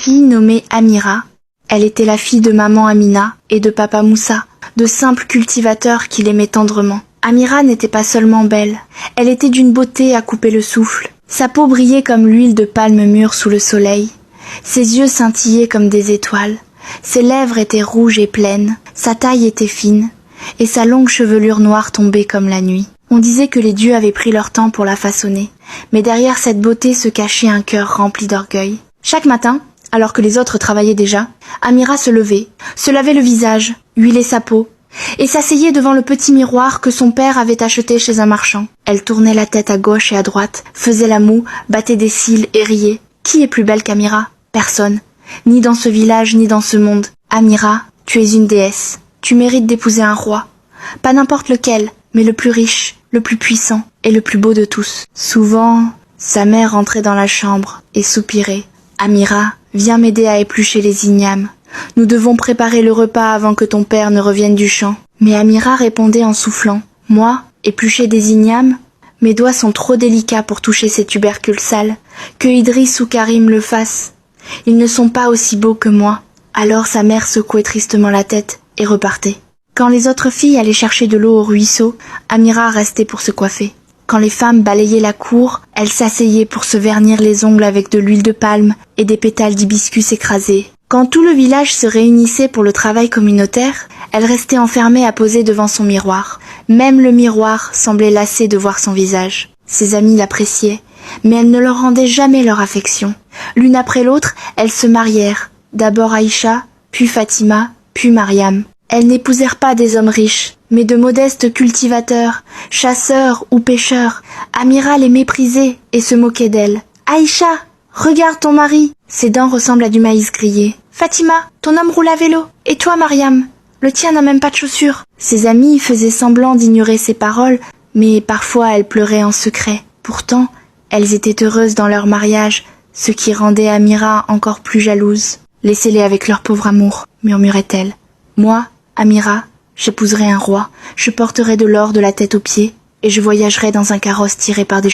fille nommée Amira. Elle était la fille de maman Amina et de papa Moussa, de simples cultivateurs qui l'aimaient tendrement. Amira n'était pas seulement belle, elle était d'une beauté à couper le souffle. Sa peau brillait comme l'huile de palme mûre sous le soleil. Ses yeux scintillaient comme des étoiles. Ses lèvres étaient rouges et pleines, sa taille était fine, et sa longue chevelure noire tombait comme la nuit. On disait que les dieux avaient pris leur temps pour la façonner, mais derrière cette beauté se cachait un cœur rempli d'orgueil. Chaque matin, alors que les autres travaillaient déjà, Amira se levait, se lavait le visage, huilait sa peau, et s'asseyait devant le petit miroir que son père avait acheté chez un marchand. Elle tournait la tête à gauche et à droite, faisait la moue, battait des cils et riait. Qui est plus belle qu'Amira? Personne. Ni dans ce village, ni dans ce monde. Amira, tu es une déesse. Tu mérites d'épouser un roi. Pas n'importe lequel, mais le plus riche, le plus puissant et le plus beau de tous. Souvent, sa mère entrait dans la chambre et soupirait. Amira, viens m'aider à éplucher les ignames. Nous devons préparer le repas avant que ton père ne revienne du champ. Mais Amira répondait en soufflant. Moi, éplucher des ignames? Mes doigts sont trop délicats pour toucher ces tubercules sales. Que Idriss ou Karim le fassent. Ils ne sont pas aussi beaux que moi. Alors sa mère secouait tristement la tête et repartait. Quand les autres filles allaient chercher de l'eau au ruisseau, Amira restait pour se coiffer. Quand les femmes balayaient la cour, elle s'asseyait pour se vernir les ongles avec de l'huile de palme et des pétales d'hibiscus écrasés. Quand tout le village se réunissait pour le travail communautaire, elle restait enfermée à poser devant son miroir. Même le miroir semblait lassé de voir son visage. Ses amies l'appréciaient, mais elle ne leur rendait jamais leur affection. L'une après l'autre, elles se marièrent. D'abord Aïcha, puis Fatima, puis Mariam. Elles n'épousèrent pas des hommes riches, mais de modestes cultivateurs, chasseurs ou pêcheurs. Amira les méprisait et se moquait d'elles. « Aïcha, regarde ton mari !» Ses dents ressemblent à du maïs grillé. « Fatima, ton homme roule à vélo. Et toi, Mariam, le tien n'a même pas de chaussures. » Ses amies faisaient semblant d'ignorer ses paroles, mais parfois elles pleuraient en secret. Pourtant, elles étaient heureuses dans leur mariage, ce qui rendait Amira encore plus jalouse. « Laissez-les avec leur pauvre amour, » murmurait-elle. « Moi, Amira, j'épouserai un roi, je porterai de l'or de la tête aux pieds, et je voyagerai dans un carrosse tiré par des